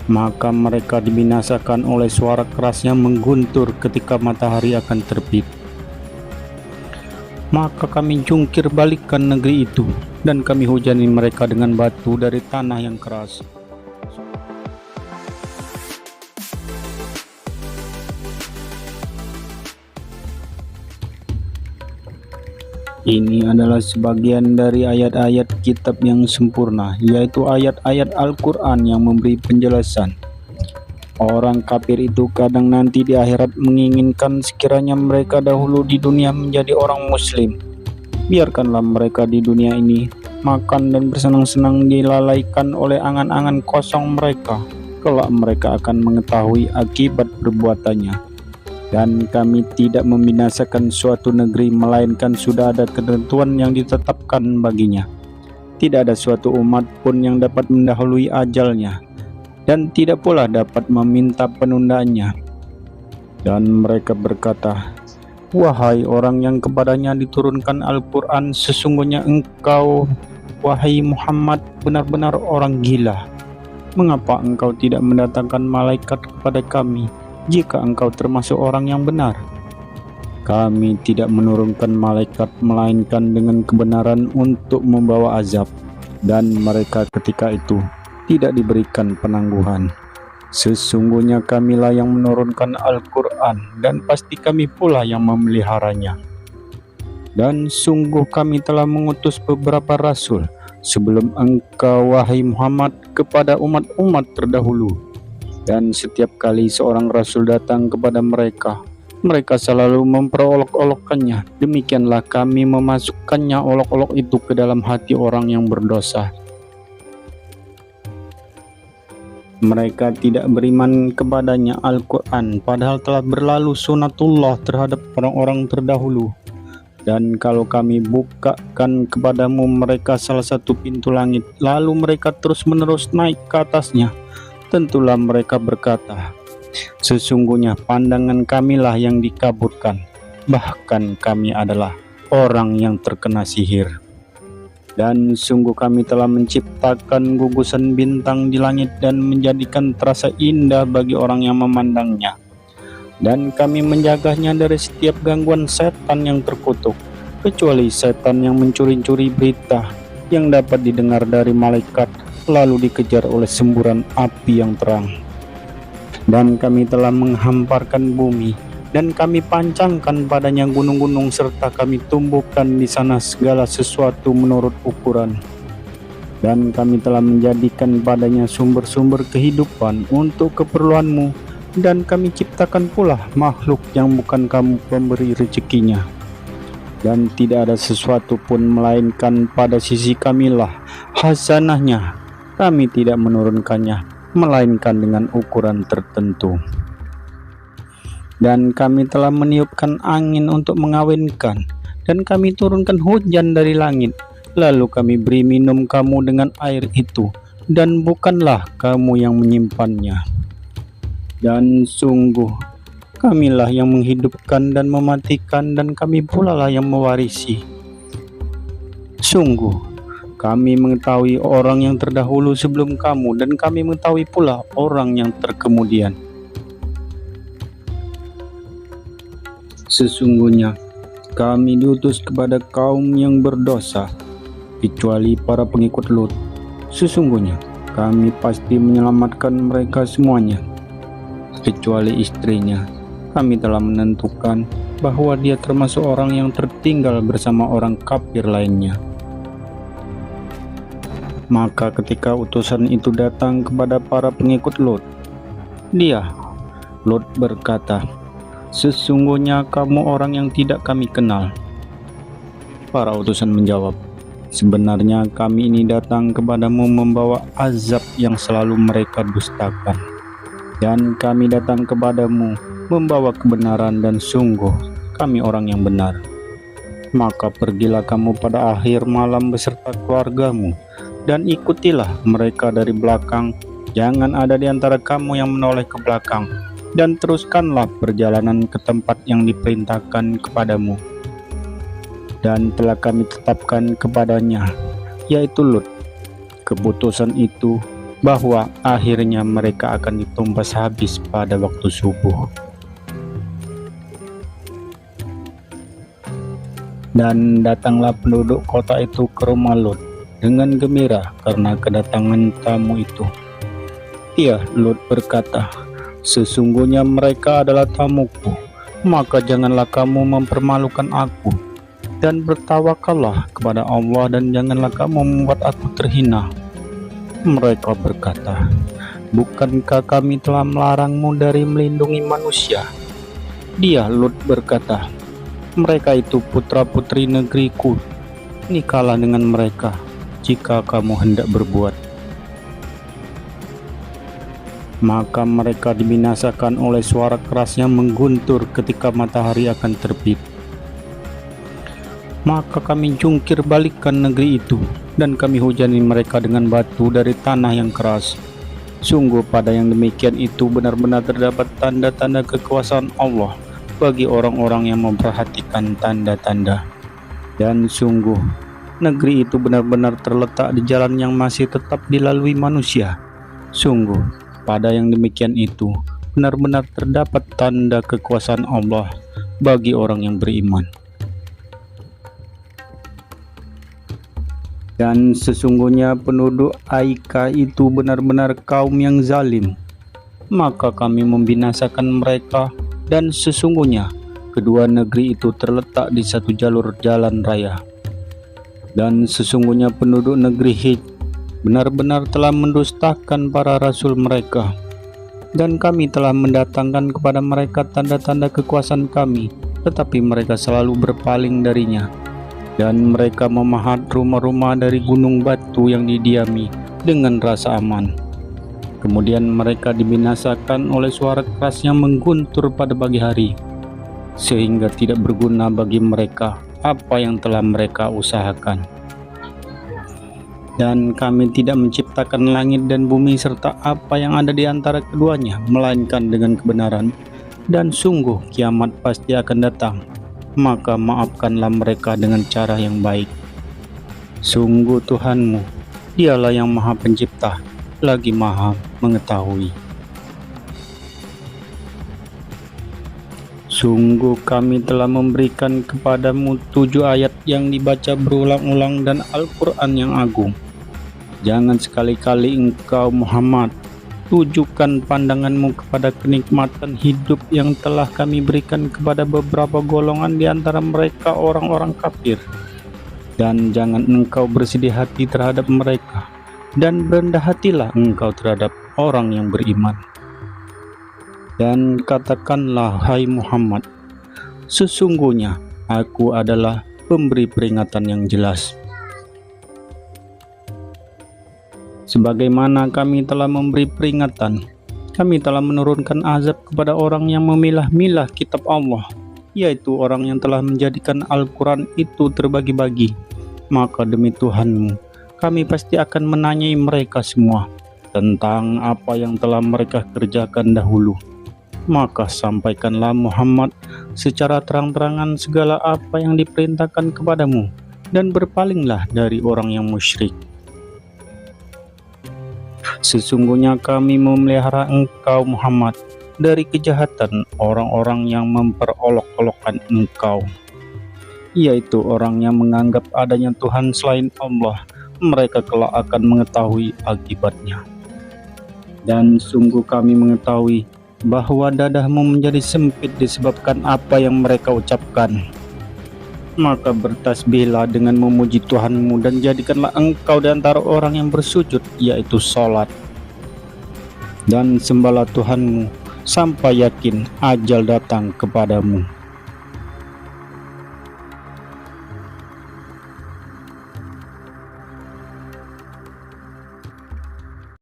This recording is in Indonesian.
maka mereka dibinasakan oleh suara keras yang mengguntur ketika matahari akan terbit. Maka kami jungkir balikkan negeri itu, dan kami hujani mereka dengan batu dari tanah yang keras. Ini adalah sebagian dari ayat-ayat kitab yang sempurna, yaitu ayat-ayat Al-Quran yang memberi penjelasan. Orang kafir itu kadang nanti di akhirat menginginkan sekiranya mereka dahulu di dunia menjadi orang muslim. Biarkanlah mereka di dunia ini makan dan bersenang-senang dilalaikan oleh angan-angan kosong mereka. Kelak mereka akan mengetahui akibat perbuatannya. Dan kami tidak membinasakan suatu negeri, melainkan sudah ada ketentuan yang ditetapkan baginya. Tidak ada suatu umat pun yang dapat mendahului ajalnya, dan tidak pula dapat meminta penundaannya. Dan mereka berkata, "Wahai orang yang kepadanya diturunkan Al-Quran, sesungguhnya engkau, wahai Muhammad, benar-benar orang gila. Mengapa engkau tidak mendatangkan malaikat kepada kami, jika engkau termasuk orang yang benar? Kami tidak menurunkan malaikat melainkan dengan kebenaran untuk membawa azab, dan mereka ketika itu tidak diberikan penangguhan. Sesungguhnya kamilah yang menurunkan Al-Quran, dan pasti kami pula yang memeliharanya. Dan sungguh kami telah mengutus beberapa rasul sebelum engkau, wahai Muhammad, kepada umat-umat terdahulu. Dan setiap kali seorang rasul datang kepada mereka, mereka selalu memperolok-olokkannya. Demikianlah kami memasukkannya olok-olok itu ke dalam hati orang yang berdosa. Mereka tidak beriman kepadanya Al-Quran, padahal telah berlalu sunatullah terhadap orang-orang terdahulu. Dan kalau kami bukakan kepadamu mereka salah satu pintu langit, lalu mereka terus-menerus naik ke atasnya, tentulah mereka berkata, sesungguhnya pandangan kamilah yang dikaburkan, bahkan kami adalah orang yang terkena sihir. Dan sungguh kami telah menciptakan gugusan bintang di langit dan menjadikan terasa indah bagi orang yang memandangnya. Dan kami menjaganya dari setiap gangguan setan yang terkutuk, kecuali setan yang mencuri-curi berita yang dapat didengar dari malaikat, lalu dikejar oleh semburan api yang terang. Dan kami telah menghamparkan bumi, dan kami pancangkan padanya gunung-gunung, serta kami tumbuhkan di sana segala sesuatu menurut ukuran. Dan kami telah menjadikan padanya sumber-sumber kehidupan untuk keperluanmu, dan kami ciptakan pula makhluk yang bukan kamu pemberi rezekinya. Dan tidak ada sesuatu pun melainkan pada sisi kamilah hasanahnya. Kami tidak menurunkannya melainkan dengan ukuran tertentu. Dan kami telah meniupkan angin untuk mengawinkan, dan kami turunkan hujan dari langit, lalu kami beri minum kamu dengan air itu, dan bukanlah kamu yang menyimpannya. Dan sungguh kamilah yang menghidupkan dan mematikan, dan kami pula lah yang mewarisi. Sungguh kami mengetahui orang yang terdahulu sebelum kamu, dan kami mengetahui pula orang yang terkemudian. Sesungguhnya kami diutus kepada kaum yang berdosa, kecuali para pengikut Lut. Sesungguhnya kami pasti menyelamatkan mereka semuanya, kecuali istrinya. Kami telah menentukan bahwa dia termasuk orang yang tertinggal bersama orang kafir lainnya. Maka ketika utusan itu datang kepada para pengikut Lot berkata, sesungguhnya kamu orang yang tidak kami kenal. Para utusan menjawab, sebenarnya kami ini datang kepadamu membawa azab yang selalu mereka dustakan. Dan kami datang kepadamu membawa kebenaran, dan sungguh kami orang yang benar. Maka pergilah kamu pada akhir malam beserta keluargamu, dan ikutilah mereka dari belakang. Jangan ada di antara kamu yang menoleh ke belakang, dan teruskanlah perjalanan ke tempat yang diperintahkan kepadamu. Dan telah kami tetapkan kepadanya, yaitu Lut, keputusan itu bahwa akhirnya mereka akan ditumpas habis pada waktu subuh. Dan datanglah penduduk kota itu ke rumah Lot dengan gembira karena kedatangan tamu itu. Ya, Lot berkata, "Sesungguhnya mereka adalah tamuku, maka janganlah kamu mempermalukan aku, dan bertawakallah kepada Allah dan janganlah kamu membuat aku terhina." Mereka berkata, "Bukankah kami telah melarangmu dari melindungi manusia?" Dia, Lot, berkata, "Mereka itu putra-putri negeriku. Nikahlah dengan mereka jika kamu hendak berbuat." Maka mereka dibinasakan oleh suara keras yang mengguntur ketika matahari akan terbit. Maka kami jungkir balikkan negeri itu, dan kami hujani mereka dengan batu dari tanah yang keras. Sungguh pada yang demikian itu benar-benar terdapat tanda-tanda kekuasaan Allah bagi orang-orang yang memperhatikan tanda-tanda. Dan sungguh, negeri itu benar-benar terletak di jalan yang masih tetap dilalui manusia. Sungguh, pada yang demikian itu benar-benar terdapat tanda kekuasaan Allah bagi orang yang beriman. Dan sesungguhnya penduduk Aika itu benar-benar kaum yang zalim. Maka kami membinasakan mereka, dan sesungguhnya kedua negeri itu terletak di satu jalur jalan raya. Dan sesungguhnya penduduk negeri Hijr benar-benar telah mendustakan para rasul mereka, dan kami telah mendatangkan kepada mereka tanda-tanda kekuasaan kami, tetapi mereka selalu berpaling darinya. Dan mereka memahat rumah-rumah dari gunung batu yang didiami dengan rasa aman. Kemudian mereka dibinasakan oleh suara keras yang mengguntur pada pagi hari, sehingga tidak berguna bagi mereka apa yang telah mereka usahakan. Dan kami tidak menciptakan langit dan bumi serta apa yang ada di antara keduanya, melainkan dengan kebenaran. Dan sungguh kiamat pasti akan datang, maka maafkanlah mereka dengan cara yang baik. Sungguh Tuhanmu, Dialah yang Maha Pencipta, lagi Maha Mengetahui. Sungguh kami telah memberikan kepadamu 7 ayat yang dibaca berulang-ulang dan Al-Quran yang agung. Jangan sekali-kali engkau Muhammad tujukan pandanganmu kepada kenikmatan hidup yang telah kami berikan kepada beberapa golongan di antara mereka orang-orang kafir. Dan jangan engkau bersedih hati terhadap mereka, dan berendah hatilah engkau terhadap orang yang beriman. Dan katakanlah, hai Muhammad, sesungguhnya aku adalah pemberi peringatan yang jelas. Sebagaimana kami telah memberi peringatan, kami telah menurunkan azab kepada orang yang memilah-milah kitab Allah, yaitu orang yang telah menjadikan Al-Quran itu terbagi-bagi. Maka demi Tuhanmu, kami pasti akan menanyai mereka semua tentang apa yang telah mereka kerjakan dahulu. Maka sampaikanlah Muhammad secara terang-terangan segala apa yang diperintahkan kepadamu, dan berpalinglah dari orang yang musyrik. Sesungguhnya kami memelihara engkau Muhammad dari kejahatan orang-orang yang memperolok-olokkan engkau, yaitu orang yang menganggap adanya Tuhan selain Allah. Mereka kelak akan mengetahui akibatnya. Dan sungguh kami mengetahui bahwa dadahmu menjadi sempit disebabkan apa yang mereka ucapkan. Maka bertasbihlah dengan memuji Tuhanmu, dan jadikanlah engkau di antara orang yang bersujud, yaitu salat. Dan sembahlah Tuhanmu sampai yakin ajal datang kepadamu.